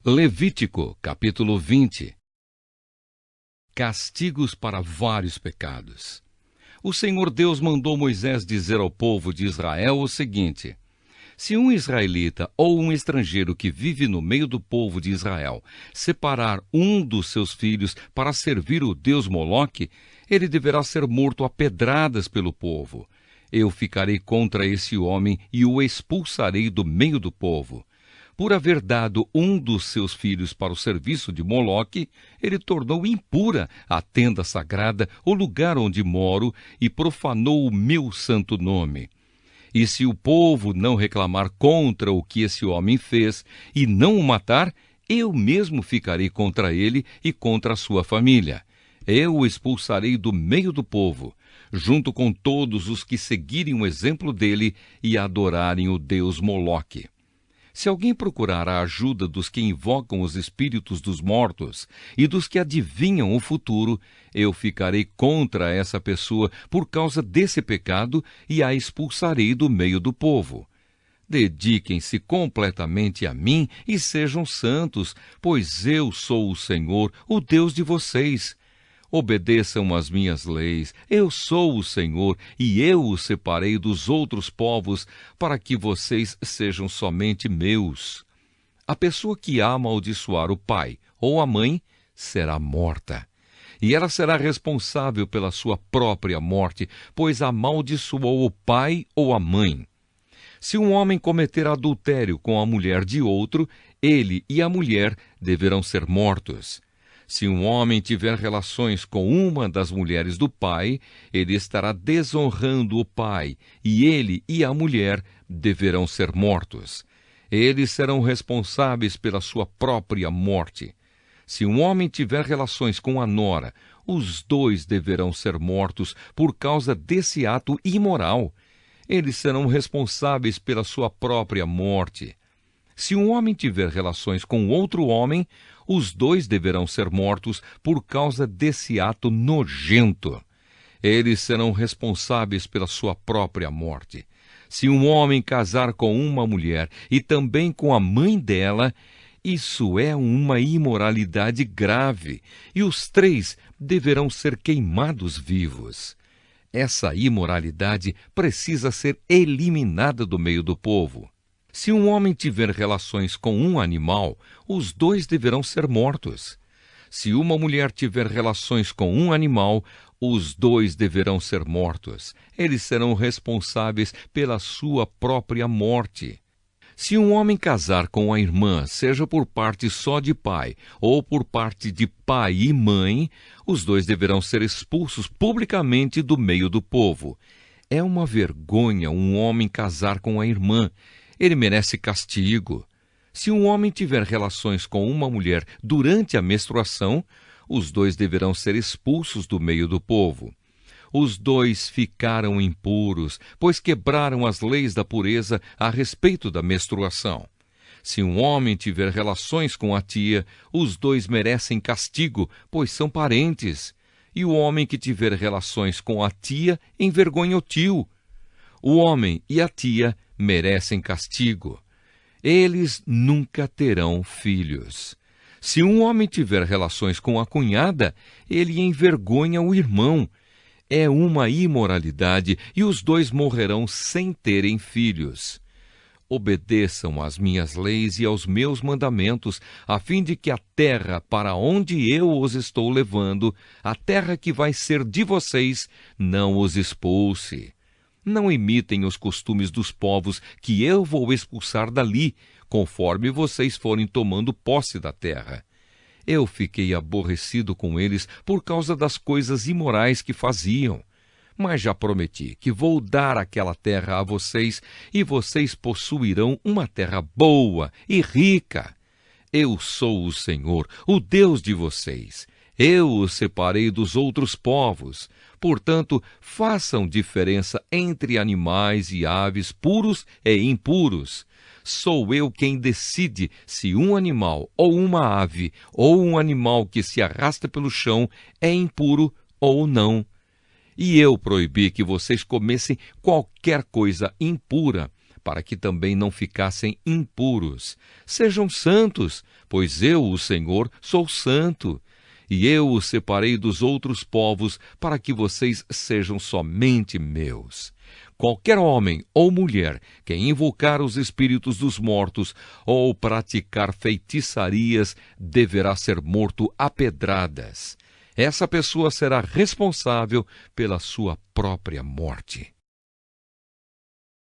Levítico, capítulo 20. Castigos para vários pecados. O Senhor Deus mandou Moisés dizer ao povo de Israel o seguinte: se um israelita ou um estrangeiro que vive no meio do povo de Israel separar um dos seus filhos para servir o deus Moloque, ele deverá ser morto a pedradas pelo povo. Eu ficarei contra esse homem e o expulsarei do meio do povo. Por haver dado um dos seus filhos para o serviço de Moloque, ele tornou impura a tenda sagrada, o lugar onde moro, e profanou o meu santo nome. E se o povo não reclamar contra o que esse homem fez e não o matar, eu mesmo ficarei contra ele e contra a sua família. Eu o expulsarei do meio do povo, junto com todos os que seguirem o exemplo dele e adorarem o deus Moloque. Se alguém procurar a ajuda dos que invocam os espíritos dos mortos e dos que adivinham o futuro, eu ficarei contra essa pessoa por causa desse pecado e a expulsarei do meio do povo. Dediquem-se completamente a mim e sejam santos, pois eu sou o Senhor, o Deus de vocês. Obedeçam às minhas leis, eu sou o Senhor, e eu os separei dos outros povos, para que vocês sejam somente meus. A pessoa que amaldiçoar o pai ou a mãe será morta, e ela será responsável pela sua própria morte, pois amaldiçoou o pai ou a mãe. Se um homem cometer adultério com a mulher de outro, ele e a mulher deverão ser mortos. Se um homem tiver relações com uma das mulheres do pai, ele estará desonrando o pai, e ele e a mulher deverão ser mortos. Eles serão responsáveis pela sua própria morte. Se um homem tiver relações com a nora, os dois deverão ser mortos por causa desse ato imoral. Eles serão responsáveis pela sua própria morte. Se um homem tiver relações com outro homem, os dois deverão ser mortos por causa desse ato nojento. Eles serão responsáveis pela sua própria morte. Se um homem casar com uma mulher e também com a mãe dela, isso é uma imoralidade grave, e os três deverão ser queimados vivos. Essa imoralidade precisa ser eliminada do meio do povo. Se um homem tiver relações com um animal, os dois deverão ser mortos. Se uma mulher tiver relações com um animal, os dois deverão ser mortos. Eles serão responsáveis pela sua própria morte. Se um homem casar com a irmã, seja por parte só de pai ou por parte de pai e mãe, os dois deverão ser expulsos publicamente do meio do povo. É uma vergonha um homem casar com a irmã. Ele merece castigo. Se um homem tiver relações com uma mulher durante a menstruação, os dois deverão ser expulsos do meio do povo. Os dois ficaram impuros, pois quebraram as leis da pureza a respeito da menstruação. Se um homem tiver relações com a tia, os dois merecem castigo, pois são parentes. E o homem que tiver relações com a tia envergonha o tio. O homem e a tia merecem castigo. Eles nunca terão filhos. Se um homem tiver relações com a cunhada, ele envergonha o irmão. É uma imoralidade e os dois morrerão sem terem filhos. Obedeçam às minhas leis e aos meus mandamentos, a fim de que a terra para onde eu os estou levando, a terra que vai ser de vocês, não os expulse. Não imitem os costumes dos povos que eu vou expulsar dali, conforme vocês forem tomando posse da terra. Eu fiquei aborrecido com eles por causa das coisas imorais que faziam. Mas já prometi que vou dar aquela terra a vocês, e vocês possuirão uma terra boa e rica. Eu sou o Senhor, o Deus de vocês. Eu os separei dos outros povos. Portanto, façam diferença entre animais e aves puros e impuros. Sou eu quem decide se um animal ou uma ave ou um animal que se arrasta pelo chão é impuro ou não. E eu proibi que vocês comessem qualquer coisa impura, para que também não ficassem impuros. Sejam santos, pois eu, o Senhor, sou santo. E eu os separei dos outros povos, para que vocês sejam somente meus. Qualquer homem ou mulher que invocar os espíritos dos mortos ou praticar feitiçarias deverá ser morto a pedradas. Essa pessoa será responsável pela sua própria morte.